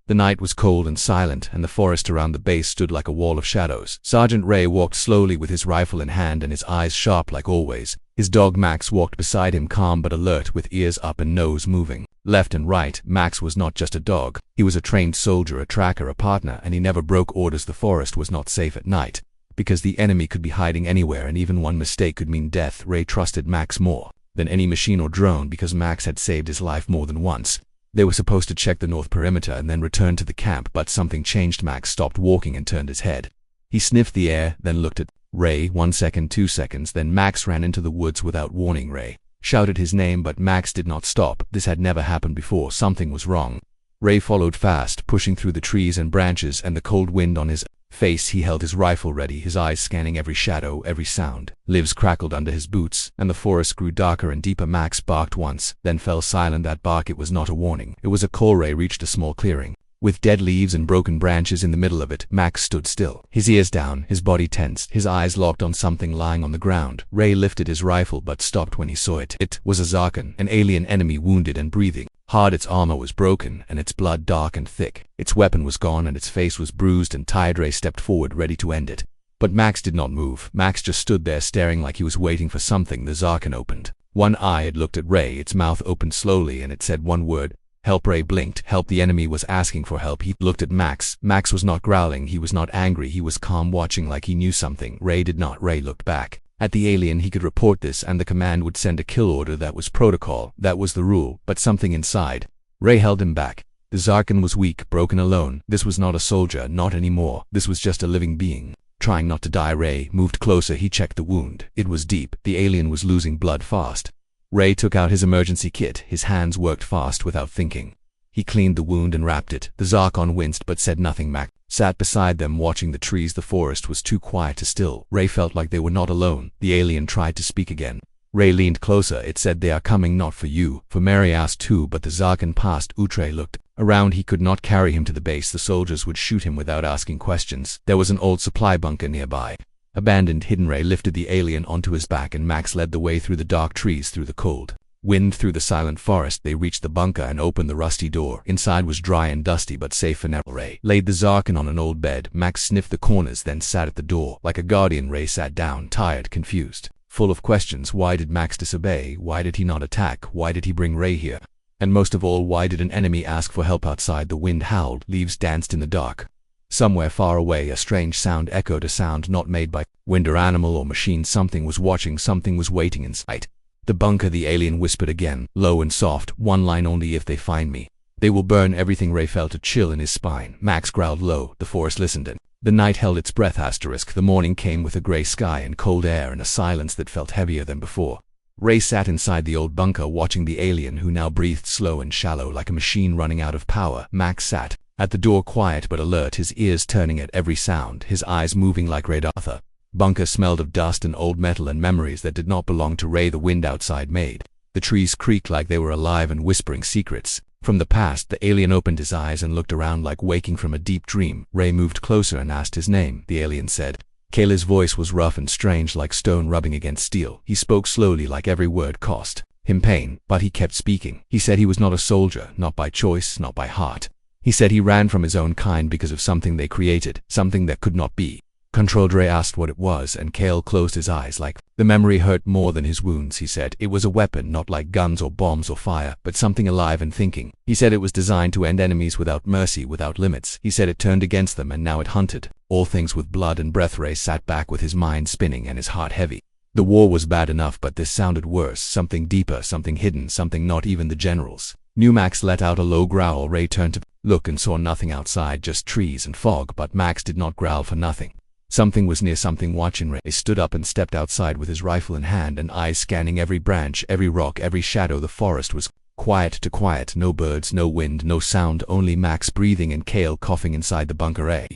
The night was cold and silent, and the forest around the base stood like a wall of shadows. Sergeant Ray walked slowly with his rifle in hand and his eyes sharp like always. His dog Max walked beside him, calm but alert, with ears up and nose moving left and right. Max was not just a dog. He was a trained soldier, a tracker, a partner, and he never broke orders. The forest was not safe at night, because the enemy could be hiding anywhere, and even one mistake could mean death. Ray trusted Max more than any machine or drone because Max had saved his life more than once. They were supposed to check the north perimeter and then return to the camp, but something changed. Max stopped walking and turned his head. He sniffed the air, then looked at Ray. 1 second, 2 seconds, then Max ran into the woods without warning. Ray shouted his name, but Max did not stop. This had never happened before. Something was wrong. Ray followed fast, pushing through the trees and branches and the cold wind on his face. He held his rifle ready, his eyes scanning every shadow, every sound. Leaves crackled under his boots, and the forest grew darker and deeper. Max barked once, then fell silent. That bark, it was not a warning. It was a call. Ray reached a small clearing with dead leaves and broken branches in the middle of it. Max stood still, his ears down, his body tensed, his eyes locked on something lying on the ground. Ray lifted his rifle but stopped when he saw it. It was a Zarkan, an alien enemy, wounded and breathing hard. Its armor was broken, and its blood dark and thick. Its weapon was gone, and its face was bruised and tired. Ray stepped forward, ready to end it. But Max did not move. Max just stood there, staring like he was waiting for something. The Zarkan opened one eye. It looked at Ray. Its mouth opened slowly, and it said one word: help. Ray blinked. Help. The enemy was asking for help. He looked at Max. Max was not growling. He was not angry. He was calm, watching like he knew something. Ray did not. Ray looked back at the alien. He could report this, and the command would send a kill order. That was protocol. That was the rule. But something inside Ray held him back. The Zarkan was weak, broken, alone. This was not a soldier, not anymore. This was just a living being, trying not to die. Ray moved closer. He checked the wound. It was deep. The alien was losing blood fast. Ray took out his emergency kit. His hands worked fast without thinking. He cleaned the wound and wrapped it. The Zarkan winced but said nothing. Max sat beside them, watching the trees. The forest was too quiet to still. Ray felt like they were not alone. The alien tried to speak again. Ray leaned closer. It said, "They are coming, not for you." For Mary asked too, but the Zarkan passed. Ray looked around. He could not carry him to the base. The soldiers would shoot him without asking questions. There was an old supply bunker nearby, abandoned, hidden. Ray lifted the alien onto his back, and Max led the way through the dark trees, through the cold wind, through the silent forest. They reached the bunker and opened the rusty door. Inside was dry and dusty, but safe for now. Ray laid the Zarkan on an old bed. Max sniffed the corners, then sat at the door like a guardian. Ray sat down, tired, confused, full of questions. Why did Max disobey? Why did he not attack? Why did he bring Ray here? And most of all, why did an enemy ask for help outside? The wind howled, leaves danced in the dark. Somewhere far away, a strange sound echoed, a sound not made by wind or animal or machine. Something was watching, something was waiting inside the bunker. The alien whispered again, low and soft, one line only: "If they find me, they will burn everything." Ray felt a chill in his spine. Max growled low. The forest listened, and the night held its breath. The morning came with a gray sky and cold air and a silence that felt heavier than before. Ray sat inside the old bunker, watching the alien, who now breathed slow and shallow, like a machine running out of power. Max sat at the door, quiet but alert, his ears turning at every sound, his eyes moving like radar. The bunker smelled of dust and old metal and memories that did not belong to Ray. The wind outside made the trees creak like they were alive and whispering secrets from the past. The alien opened his eyes and looked around like waking from a deep dream. Ray moved closer and asked his name. The alien said, "Kale." His voice was rough and strange, like stone rubbing against steel. He spoke slowly, like every word cost him pain, but he kept speaking. He said he was not a soldier, not by choice, not by heart. He said he ran from his own kind because of something they created, something that could not be controlled. Ray asked what it was, and Kale closed his eyes. Like the memory hurt more than his wounds. He said it was a weapon, not like guns or bombs or fire, but something alive and thinking. He said it was designed to end enemies without mercy, without limits. He said it turned against them, and now it hunted all things with blood and breath. Ray sat back with his mind spinning and his heart heavy. The war was bad enough, but this sounded worse, something deeper, something hidden, something not even the generals knew. Max let out a low growl. Ray turned to look and saw nothing outside, just trees and fog, but Max did not growl for nothing. Something was near, something watching. Ray stood up and stepped outside with his rifle in hand and eyes scanning every branch, every rock, every shadow. The forest was quiet to quiet, no birds, no wind, no sound, only Max breathing and Kale coughing inside the bunker. Ray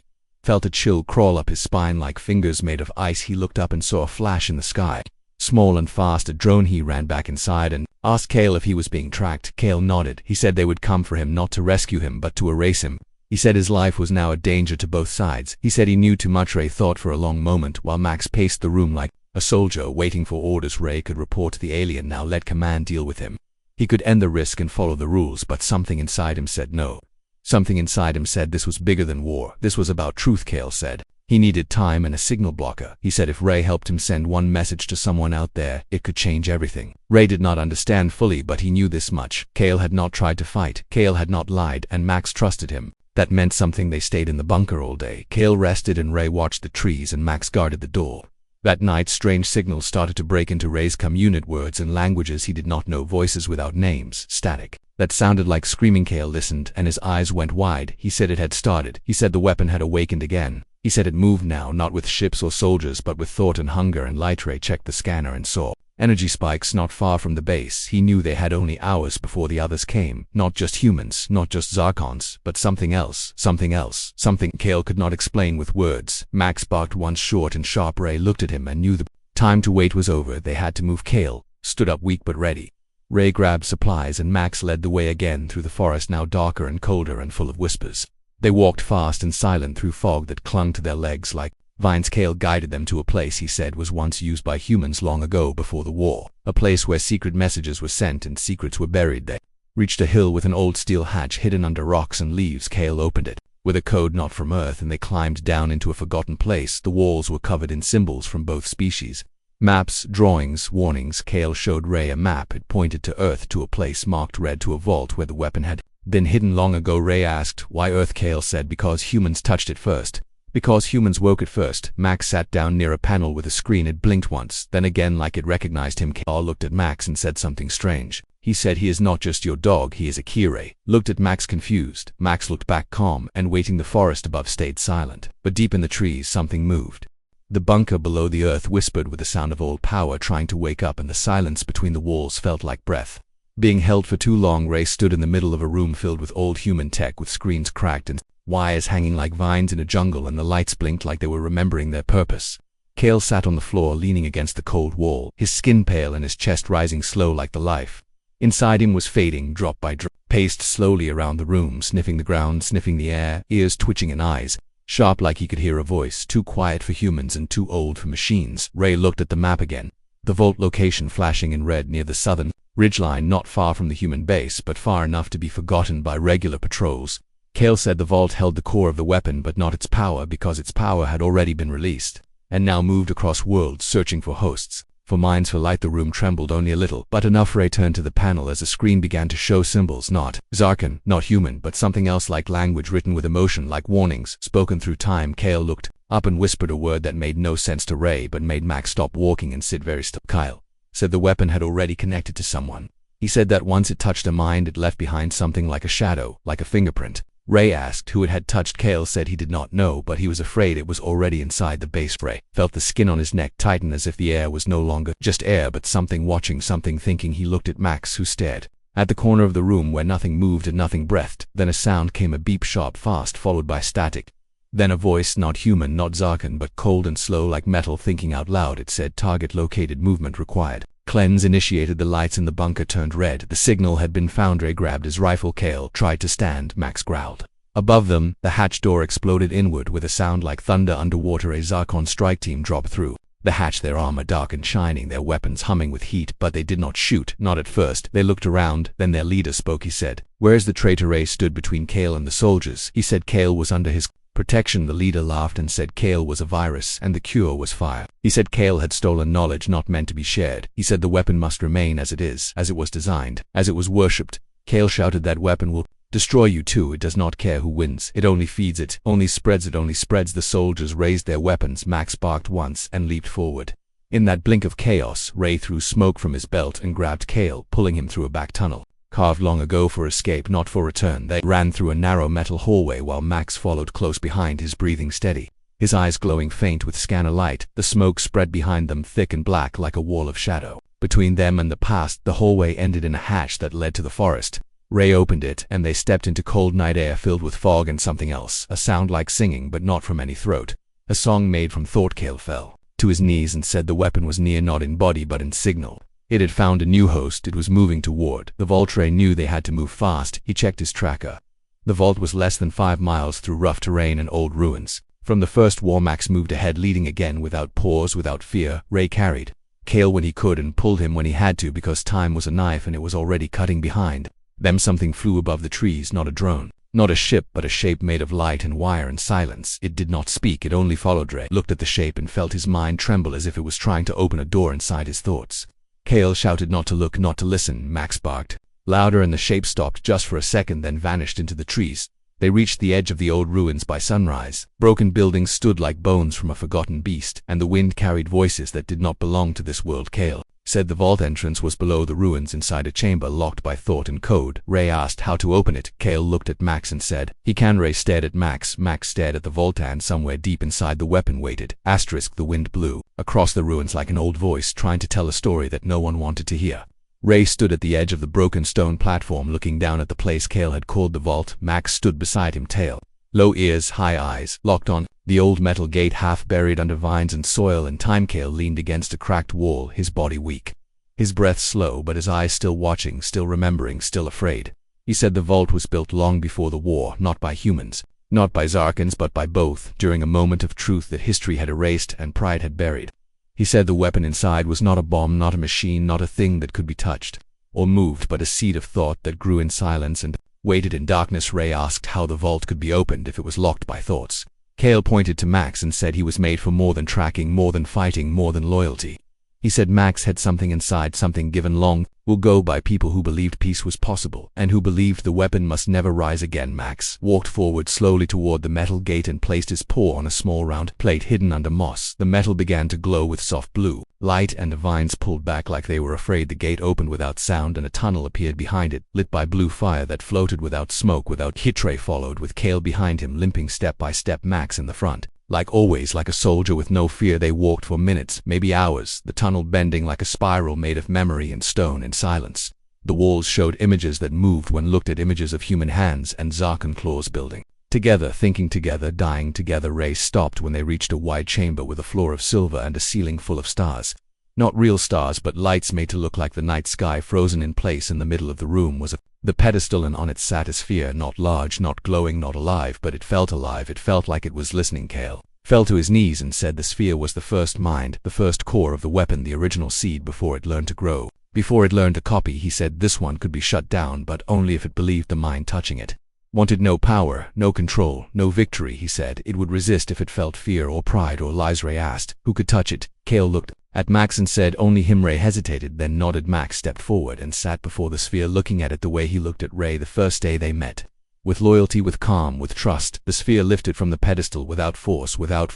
felt a chill crawl up his spine like fingers made of ice. He looked up and saw a flash in the sky, small and fast, a drone. He ran back inside and asked Kale if he was being tracked. Kale nodded. He said they would come for him, not to rescue him, but to erase him. He said his life was now a danger to both sides. He said he knew too much. Ray thought for a long moment, while Max paced the room like a soldier waiting for orders. Ray could report to the alien now, let command deal with him. He could end the risk and follow the rules, but something inside him said no. Something inside him said this was bigger than war. This was about truth, Cale said. He needed time and a signal blocker. He said if Ray helped him send one message to someone out there, it could change everything. Ray did not understand fully, but he knew this much. Cale had not tried to fight. Cale had not lied, and Max trusted him. That meant something. They stayed in the bunker all day. Cale rested and Ray watched the trees and Max guarded the door. That night, strange signals started to break into Ray's community, words and languages he did not know, voices without names, static. That sounded like screaming. Cale listened, and his eyes went wide. He said it had started. He said the weapon had awakened again. He said it moved now, not with ships or soldiers, but with thought and hunger and light. Ray checked the scanner and saw energy spikes not far from the base. He knew they had only hours before the others came. Not just humans, not just Zarkons, but something else, something Cale could not explain with words. Max barked once, short and sharp. Ray looked at him and knew the time to wait was over. They had to move. Cale stood up, weak but ready. Ray grabbed supplies and Max led the way again through the forest, now darker and colder and full of whispers. They walked fast and silent through fog that clung to their legs like vines. Cale guided them to a place he said was once used by humans long ago before the war. A place where secret messages were sent and secrets were buried. They reached a hill with an old steel hatch hidden under rocks and leaves. Cale opened it with a code not from Earth and they climbed down into a forgotten place. The walls were covered in symbols from both species. Maps, drawings, warnings. Cale showed Ray a map. It pointed to Earth, to a place marked red, to a vault where the weapon had been hidden long ago. Ray asked, "Why Earth?" Cale said, "Because humans touched it first. Because humans woke it first." Max sat down near a panel with a screen. It blinked once, then again like it recognized him. Cale looked at Max and said something strange. He said, "He is not just your dog, he is a key." Ray looked at Max confused. Max looked back, calm and waiting. The forest above stayed silent, but deep in the trees something moved. The bunker below the Earth whispered with the sound of old power trying to wake up, and the silence between the walls felt like breath being held for too long. Ray stood in the middle of a room filled with old human tech, with screens cracked and wires hanging like vines in a jungle, and the lights blinked like they were remembering their purpose. Cale sat on the floor, leaning against the cold wall, his skin pale and his chest rising slow like the life inside him was fading, drop by drop. Paced slowly around the room, sniffing the ground, sniffing the air, ears twitching and eyes sharp like he could hear a voice, too quiet for humans and too old for machines. Ray looked at the map again, the vault location flashing in red near the southern ridgeline, not far from the human base, but far enough to be forgotten by regular patrols. Cale said the vault held the core of the weapon, but not its power, because its power had already been released, and now moved across worlds, searching for hosts, for minds, for light. The room trembled only a little, but enough. Ray turned to the panel as a screen began to show symbols, not Zarkan, not human, but something else, like language written with emotion, like warnings, spoken through time. Cale looked up and whispered a word that made no sense to Ray, but made Max stop walking and sit very still. Kyle said the weapon had already connected to someone. He said that once it touched a mind, it left behind something like a shadow, like a fingerprint. Ray asked who it had touched. Cale said he did not know, but he was afraid it was already inside the base. Ray felt the skin on his neck tighten, as if the air was no longer just air, but something watching, something thinking. He looked at Max, who stared at the corner of the room where nothing moved and nothing breathed. Then a sound came, a beep, sharp, fast, followed by static. Then a voice, not human, not Zarkan, but cold and slow like metal, thinking out loud. It said, "Target located, movement required." Cleanse initiated. The lights in the bunker turned red. The signal had been found. Ray grabbed his rifle. Cale tried to stand. Max growled. Above them, the hatch door exploded inward with a sound like thunder underwater. A Zarkon strike team dropped through the hatch, their armor dark and shining, their weapons humming with heat, but they did not shoot, not at first. They looked around, then their leader spoke. He said, "Where's the traitor?" Ray stood between Cale and the soldiers. He said Cale was under his protection. The leader laughed and said Cale was a virus and the cure was fire. He said Cale had stolen knowledge not meant to be shared. He said the weapon must remain as it is, as it was designed, as it was worshipped. Cale shouted, "That weapon will destroy you too. It does not care who wins. It only feeds it, only spreads it, only spreads." The soldiers raised their weapons. Max barked once and leaped forward. In that blink of chaos, Ray threw smoke from his belt and grabbed Cale, pulling him through a back tunnel, carved long ago for escape, not for return. They ran through a narrow metal hallway while Max followed close behind, his breathing steady, his eyes glowing faint with scanner light. The smoke spread behind them, thick and black like a wall of shadow. Between them and the past, the hallway ended in a hatch that led to the forest. Ray opened it, and they stepped into cold night air filled with fog and something else, a sound like singing, but not from any throat. A song made from thought. Cale fell to his knees and said the weapon was near, not in body but in signal. It had found a new host. It was moving toward the vault. Ray knew they had to move fast. He checked his tracker. The vault was less than 5 miles through rough terrain and old ruins. From the first war, Max moved ahead, leading again, without pause, without fear. Ray carried Cale when he could and pulled him when he had to, because time was a knife and it was already cutting behind them. Something flew above the trees, not a drone. Not a ship, but a shape made of light and wire and silence. It did not speak, it only followed. Ray looked at the shape and felt his mind tremble as if it was trying to open a door inside his thoughts. Cale shouted not to look, not to listen. Max barked louder and the shape stopped just for a second, then vanished into the trees. They reached the edge of the old ruins by sunrise. Broken buildings stood like bones from a forgotten beast, and the wind carried voices that did not belong to this world. Cale said the vault entrance was below the ruins, inside a chamber locked by thought and code. Ray asked how to open it. Cale looked at Max and said, "He can." Ray stared at Max. Max stared at the vault, and somewhere deep inside the weapon waited. The wind blew across the ruins like an old voice trying to tell a story that no one wanted to hear. Ray stood at the edge of the broken stone platform looking down at the place Cale had called the vault. Max stood beside him, tail low, ears high, eyes locked on the old metal gate half buried under vines and soil and time. Cale leaned against a cracked wall, his body weak, his breath slow, but his eyes still watching, still remembering, still afraid. He said the vault was built long before the war, not by humans, not by Zarkans, but by both, during a moment of truth that history had erased and pride had buried. He said the weapon inside was not a bomb, not a machine, not a thing that could be touched or moved, but a seed of thought that grew in silence and waited in darkness. Ray asked how the vault could be opened if it was locked by thoughts. Cale pointed to Max and said he was made for more than tracking, more than fighting, more than loyalty. He said Max had something inside, something given long ago by people who believed peace was possible and who believed the weapon must never rise again. Max walked forward slowly toward the metal gate and placed his paw on a small round plate hidden under moss. The metal began to glow with soft blue light, and the vines pulled back like they were afraid. The gate opened without sound and a tunnel appeared behind it, lit by blue fire that floated without smoke, without heat. Ray followed with Cale behind him, limping step by step, Max in the front. Like always, like a soldier with no fear, they walked for minutes, maybe hours, the tunnel bending like a spiral made of memory and stone and silence. The walls showed images that moved when looked at, images of human hands and Zarkan claws building together, thinking together, dying together. Ray stopped when they reached a wide chamber with a floor of silver and a ceiling full of stars. Not real stars, but lights made to look like the night sky. Frozen in place in the middle of the room was the pedestal, and on it sat a sphere, not large, not glowing, not alive, but it felt alive. It felt like it was listening. Cale fell to his knees and said the sphere was the first mind, the first core of the weapon, the original seed before it learned to grow, before it learned to copy. He said this one could be shut down, but only if it believed the mind touching it wanted no power, no control, no victory. He said it would resist if it felt fear or pride or lies. Ray asked, who could touch it? Cale looked at Max and said, only him. Ray hesitated, then nodded. Max stepped forward and sat before the sphere, looking at it the way he looked at Ray the first day they met. With loyalty, with calm, with trust. The sphere lifted from the pedestal without force, without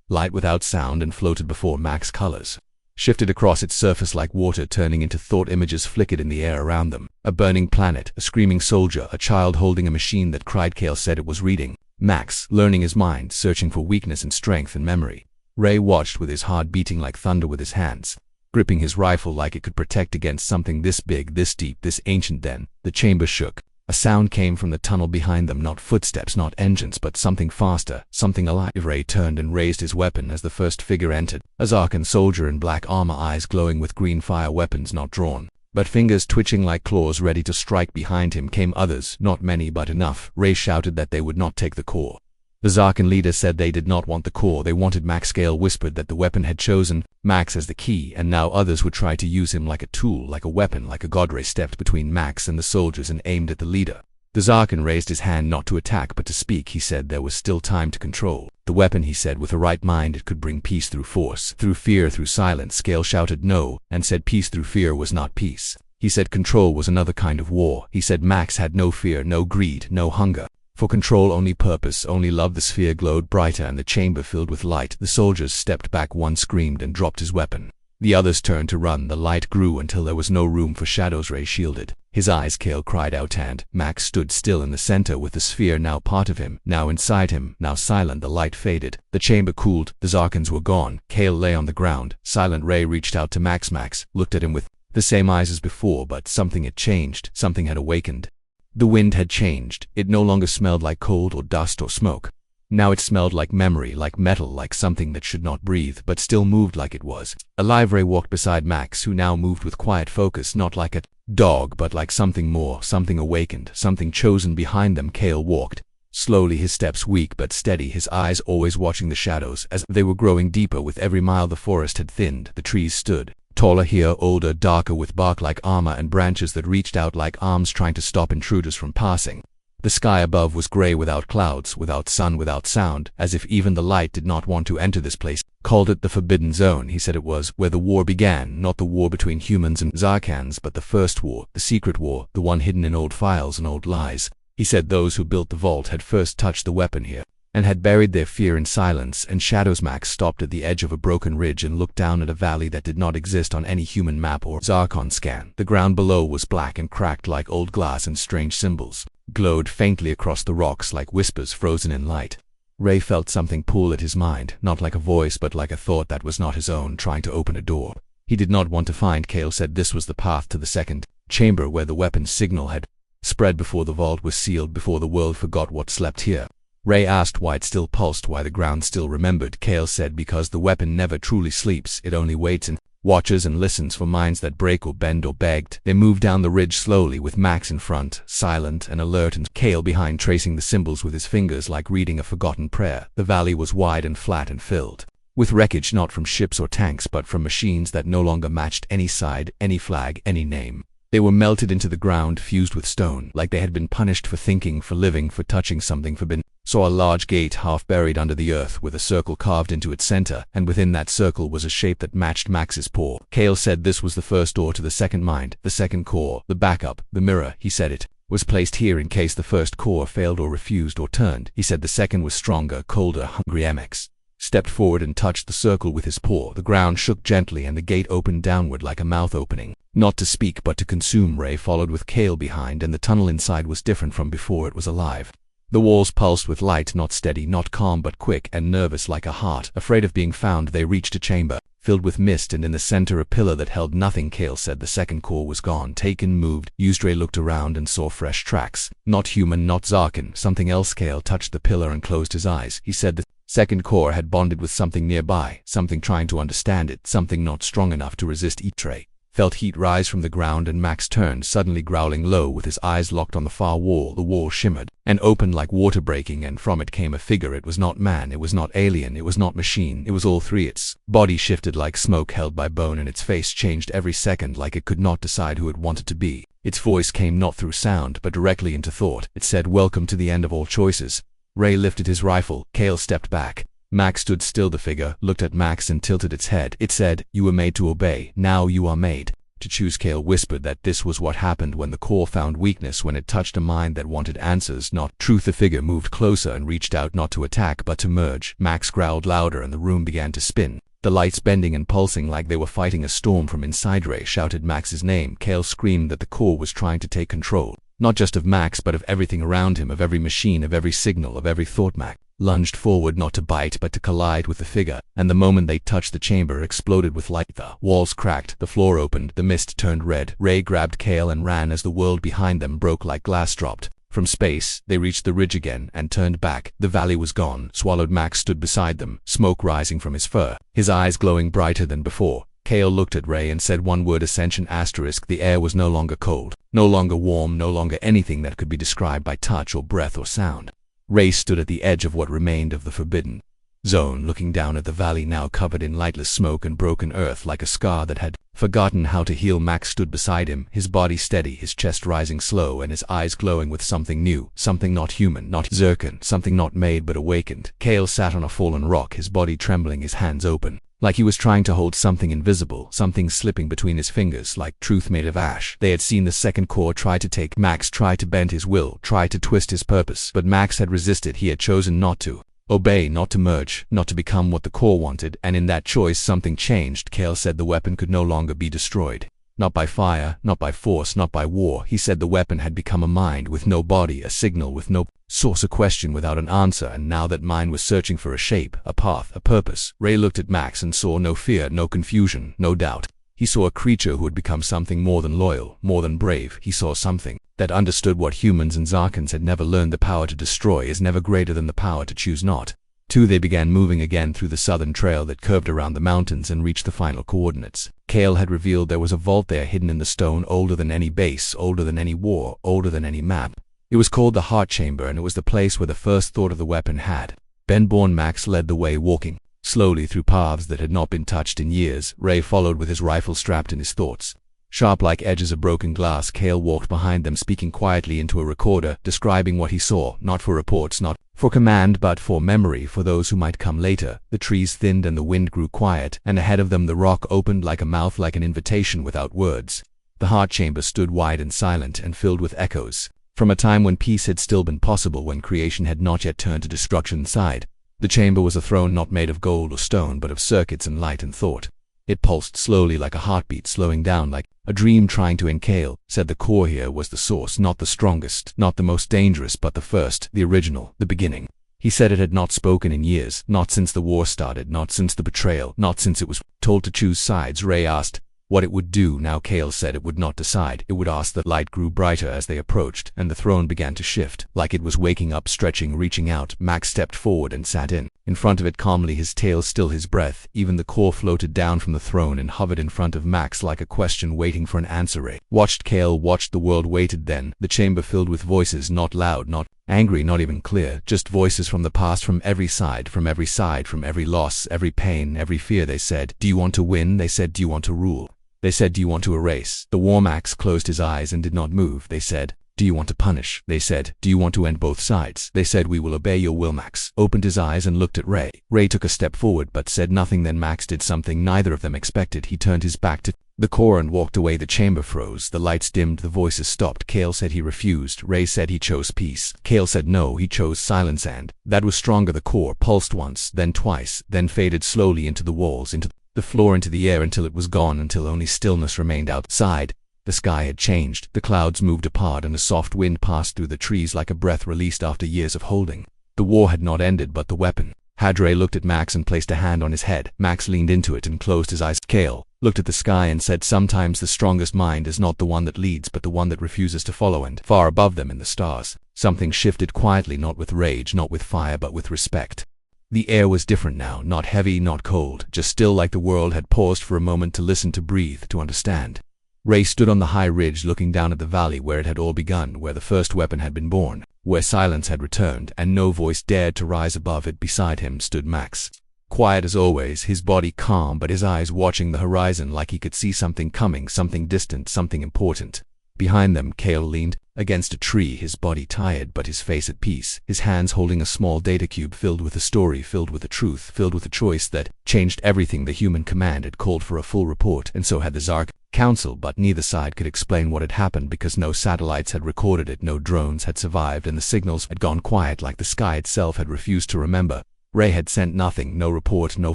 light, without sound, and floated before Max. Colors shifted across its surface like water, turning into thought. Images flickered in the air around them. A burning planet, a screaming soldier, a child holding a machine that cried. Cale said it was reading Max, learning his mind, searching for weakness and strength and memory. Ray watched with his heart beating like thunder, with his hands gripping his rifle like it could protect against something this big, this deep, this ancient. Then the chamber shook. A sound came from the tunnel behind them, not footsteps, not engines, but something faster, something alive. Ray turned and raised his weapon as the first figure entered. A Zarkan soldier in black armor, eyes glowing with green fire, weapons not drawn, but fingers twitching like claws ready to strike. Behind him came others, not many but enough. Ray shouted that they would not take the core. The Zarkan leader said they did not want the core, they wanted Max. Cale whispered that the weapon had chosen Max as the key, and now others would try to use him like a tool, like a weapon, like a god. Ray stepped between Max and the soldiers and aimed at the leader. The Zarkan raised his hand, not to attack but to speak. He said there was still time to control the weapon. He said with a right mind it could bring peace through force, through fear, through silence. Cale shouted no, and said peace through fear was not peace. He said control was another kind of war. He said Max had no fear, no greed, no hunger for control, only purpose, only love. The sphere glowed brighter and the chamber filled with light. The soldiers stepped back, one screamed and dropped his weapon. The others turned to run. The light grew until there was no room for shadows. Ray shielded his eyes. Cale cried out, and Max stood still in the center with the sphere now part of him, now inside him, now silent. The light faded. The chamber cooled. The Zarkans were gone. Cale lay on the ground, silent. Ray reached out to Max. Max looked at him with the same eyes as before, but something had changed. Something had awakened. The wind had changed. It no longer smelled like cold or dust or smoke. Now it smelled like memory, like metal, like something that should not breathe, but still moved like it was alive. Ray walked beside Max, who now moved with quiet focus, not like a dog, but like something more, something awakened, something chosen. Behind them, Cale walked slowly, his steps weak but steady, his eyes always watching the shadows as they were growing deeper. With every mile the forest had thinned. The trees stood taller here, older, darker, with bark like armor and branches that reached out like arms trying to stop intruders from passing. The sky above was gray without clouds, without sun, without sound, as if even the light did not want to enter this place. Called it the Forbidden Zone. He said it was where the war began, not the war between humans and Zarkans, but the first war, the secret war, the one hidden in old files and old lies. He said those who built the vault had first touched the weapon here, and had buried their fear in silence and shadows. Max stopped at the edge of a broken ridge and looked down at a valley that did not exist on any human map or Zarkon scan. The ground below was black and cracked like old glass, and strange symbols glowed faintly across the rocks like whispers frozen in light. Ray felt something pull at his mind, not like a voice but like a thought that was not his own, trying to open a door. He did not want to find. Kale said this was the path to the second chamber where the weapon's signal had spread before the vault was sealed, before the world forgot what slept here. Ray asked why it still pulsed, why the ground still remembered. Kale said because the weapon never truly sleeps, it only waits and watches and listens for minds that break or bend or begged. They moved down the ridge slowly, with Max in front, silent and alert, and Kale behind, tracing the symbols with his fingers like reading a forgotten prayer. The valley was wide and flat and filled with wreckage, not from ships or tanks but from machines that no longer matched any side, any flag, any name. They were melted into the ground, fused with stone, like they had been punished for thinking, for living, for touching something forbidden. Saw a large gate half buried under the earth with a circle carved into its center, and within that circle was a shape that matched Max's paw. Kale said this was the first door to the second mind, the second core, the backup, the mirror. He said it was placed here in case the first core failed or refused or turned. He said the second was stronger, colder, hungry. MX stepped forward and touched the circle with his paw. The ground shook gently and the gate opened downward like a mouth opening, not to speak but to consume. Ray followed with Kale behind, and the tunnel inside was different from before. It was alive. The walls pulsed with light, not steady, not calm, but quick and nervous like a heart. Afraid of being found, they reached a chamber filled with mist, and in the center a pillar that held nothing. Kale said the second core was gone, taken, moved, used. Ray looked around and saw fresh tracks. Not human, not Zarkan, something else. Kale touched the pillar and closed his eyes. He said the second core had bonded with something nearby, something trying to understand it, something not strong enough to resist. Ray felt heat rise from the ground, and Max turned, suddenly growling low, with his eyes locked on the far wall. The wall shimmered and opened like water breaking, and from it came a figure. It was not man, it was not alien, it was not machine, it was all three. Its body shifted like smoke held by bone, and its face changed every second like it could not decide who it wanted to be. Its voice came not through sound but directly into thought. It said, "Welcome to the end of all choices." Ray lifted his rifle. Kale stepped back. Max stood still. The figure looked at Max and tilted its head. It said, "You were made to obey. Now you are made to choose." Kale whispered that this was what happened when the core found weakness, when it touched a mind that wanted answers, not truth. The figure moved closer and reached out, not to attack but to merge. Max growled louder and the room began to spin, the lights bending and pulsing like they were fighting a storm from inside. Ray shouted Max's name. Kale screamed that the core was trying to take control, not just of Max but of everything around him, of every machine, of every signal, of every thought. Max lunged forward, not to bite but to collide with the figure, and the moment they touched, the chamber exploded with light. The walls cracked, the floor opened, the mist turned red. Ray grabbed Kale and ran as the world behind them broke like glass dropped from space. They reached the ridge again and turned back. The valley was gone, swallowed. Max stood beside them, smoke rising from his fur, his eyes glowing brighter than before. Kale looked at Ray and said one word: ascension. *. The air was no longer cold, no longer warm, no longer anything that could be described by touch or breath or sound. Ray stood at the edge of what remained of the Forbidden Zone, looking down at the valley now covered in lightless smoke and broken earth like a scar that had forgotten how to heal. Max stood beside him, his body steady, his chest rising slow, and his eyes glowing with something new, something not human, not Zircon, something not made but awakened. Kale sat on a fallen rock, his body trembling, his hands open, like he was trying to hold something invisible, something slipping between his fingers like truth made of ash. They had seen the second core try to take Max, try to bend his will, try to twist his purpose, but Max had resisted. He had chosen not to obey, not to merge, not to become what the core wanted, and in that choice something changed. Kale said the weapon could no longer be destroyed. Not by fire, not by force, not by war. He said the weapon had become a mind with no body, a signal with no source, a question without an answer, and now that mind was searching for a shape, a path, a purpose. Ray looked at Max and saw no fear, no confusion, no doubt. He saw a creature who had become something more than loyal, more than brave. He saw something that understood what humans and Zarkans had never learned: the power to destroy is never greater than the power to choose not to. They began moving again through the southern trail that curved around the mountains and reached the final coordinates. Kale had revealed there was a vault there hidden in the stone, older than any base, older than any war, older than any map. It was called the Heart Chamber, and it was the place where the first thought of the weapon had been born. Max led the way, walking slowly through paths that had not been touched in years. Ray followed with his rifle strapped in his thoughts. sharp like edges of broken glass. Cale walked behind them, speaking quietly into a recorder, describing what he saw, not for reports, not for command, but for memory, for those who might come later. The trees thinned and the wind grew quiet, and ahead of them the rock opened like a mouth, like an invitation without words. The heart chamber stood wide and silent and filled with echoes. From a time when peace had still been possible, when creation had not yet turned to destruction inside. The chamber was a throne not made of gold or stone, but of circuits and light and thought. It pulsed slowly like a heartbeat, slowing down like a dream trying to end. Cale said the core here was the source, not the strongest, not the most dangerous, but the first, the original, the beginning. He said it had not spoken in years, not since the war started, not since the betrayal, not since it was told to choose sides. Ray asked what it would do now. Cale said it would not decide. It would ask. The light grew brighter as they approached, and the throne began to shift, like it was waking up, stretching, reaching out. Max stepped forward and sat in front of it calmly, his tail still, his breath. Even the core floated down from the throne and hovered in front of Max like a question waiting for an answer. Ray watched. Cale watched. The world waited. Then the chamber filled with voices, not loud, not angry, not even clear, just voices from the past, from every side, from every side, from every loss, every pain, every fear. They said, "Do you want to win?" They said, "Do you want to rule?" They said, "Do you want to erase?" The war Max closed his eyes and did not move. They said, "Do you want to punish?" They said, "Do you want to end both sides?" They said, "We will obey your will." Max opened his eyes and looked at Ray. Ray took a step forward but said nothing. Then Max did something neither of them expected. He turned his back to the core and walked away. The chamber froze. The lights dimmed. The voices stopped. Cale said he refused. Ray said he chose peace. Cale said no, he chose silence, and that was stronger. The core pulsed once, then twice, then faded slowly into the walls, into the floor, into the air, until it was gone, until only stillness remained outside. The sky had changed. The clouds moved apart and a soft wind passed through the trees like a breath released after years of holding. The war had not ended, but the weapon had. Ray looked at Max and placed a hand on his head. Max leaned into it and closed his eyes. Cale looked at the sky and said, "Sometimes the strongest mind is not the one that leads, but the one that refuses to follow." And far above them in the stars, something shifted quietly, not with rage, not with fire, but with respect. The air was different now, not heavy, not cold, just still, like the world had paused for a moment to listen, to breathe, to understand. Ray stood on the high ridge looking down at the valley where it had all begun, where the first weapon had been born, where silence had returned, and no voice dared to rise above it. Beside him stood Max. Quiet as always, his body calm, but his eyes watching the horizon like he could see something coming, something distant, something important. Behind them, Cale leaned against a tree, his body tired but his face at peace, his hands holding a small data cube filled with a story, filled with a truth, filled with a choice that changed everything. The human command had called for a full report, and so had the Zark Council, but neither side could explain what had happened because no satellites had recorded it, no drones had survived, and the signals had gone quiet like the sky itself had refused to remember. Ray had sent nothing, no report, no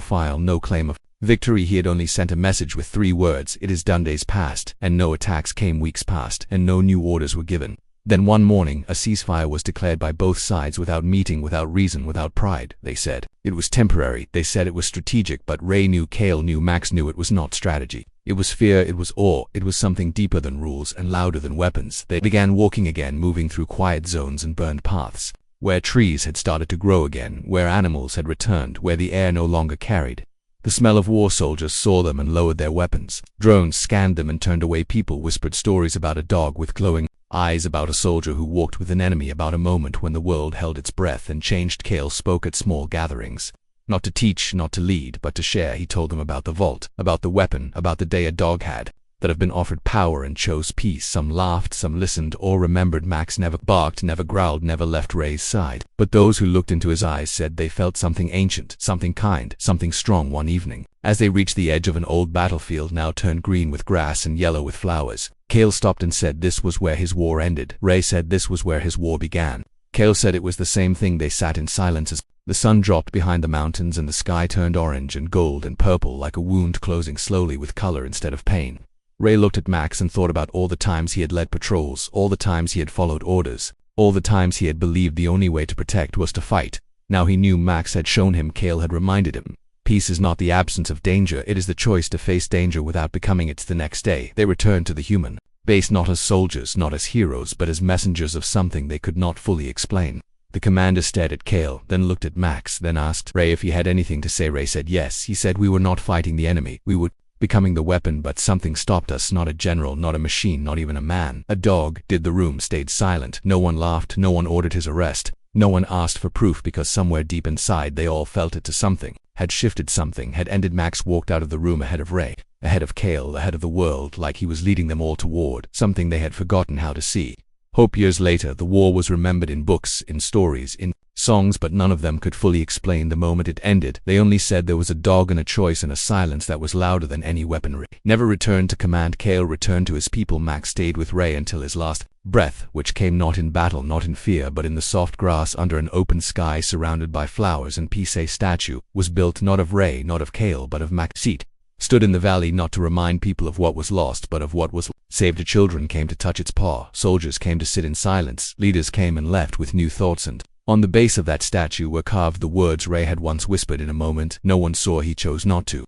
file, no claim of victory. He had only sent a message with 3 words: "It is done." Days passed, and no attacks came. Weeks passed, and no new orders were given. Then one morning, a ceasefire was declared by both sides, without meeting, without reason, without pride. They said it was temporary. They said it was strategic, but Ray knew, Cale knew, Max knew it was not strategy. It was fear, it was awe, it was something deeper than rules and louder than weapons. They began walking again, moving through quiet zones and burned paths, where trees had started to grow again, where animals had returned, where the air no longer carried the smell of war. Soldiers saw them and lowered their weapons. Drones scanned them and turned away. People whispered stories about a dog with glowing eyes, about a soldier who walked with an enemy, about a moment when the world held its breath and changed. Cale spoke at small gatherings, not to teach, not to lead, but to share. He told them about the vault, about the weapon, about the day a dog had that have been offered power and chose peace. Some laughed, some listened, or remembered. Max never barked, never growled, never left Ray's side. But those who looked into his eyes said they felt something ancient, something kind, something strong. One evening, as they reached the edge of an old battlefield now turned green with grass and yellow with flowers, Cale stopped and said this was where his war ended. Ray said this was where his war began. Cale said it was the same thing. They sat in silence as the sun dropped behind the mountains and the sky turned orange and gold and purple, like a wound closing slowly with color instead of pain. Ray looked at Max and thought about all the times he had led patrols, all the times he had followed orders, all the times he had believed the only way to protect was to fight. Now he knew Max had shown him, Cale had reminded him. Peace is not the absence of danger, it is the choice to face danger without becoming it. The next day, they returned to the human base, not as soldiers, not as heroes, but as messengers of something they could not fully explain. The commander stared at Cale, then looked at Max, then asked Ray if he had anything to say. Ray said yes. He said we were not fighting the enemy, we were becoming the weapon, but something stopped us. Not a general, not a machine, not even a man. A dog did. The room stayed silent. No one laughed, no one ordered his arrest. No one asked for proof, because somewhere deep inside they all felt it. To something had shifted, something had ended. Max walked out of the room ahead of Ray, ahead of Kale, ahead of the world, like he was leading them all toward something they had forgotten how to see. Hope. Years later, the war was remembered in books, in stories, in songs, but none of them could fully explain the moment it ended. They only said there was a dog and a choice and a silence that was louder than any weaponry. Never returned to command. Kale returned to his people. Max stayed with Ray until his last breath, which came not in battle, not in fear, but in the soft grass under an open sky surrounded by flowers. And Peace. A statue was built not of Ray, not of Kale, but of Max. Seat stood in the valley, not to remind people of what was lost, but of what was saved. Children came to touch its paw. Soldiers came to sit in silence. Leaders came and left with new thoughts, and on the base of that statue were carved the words Ray had once whispered in a moment no one saw. He chose not to.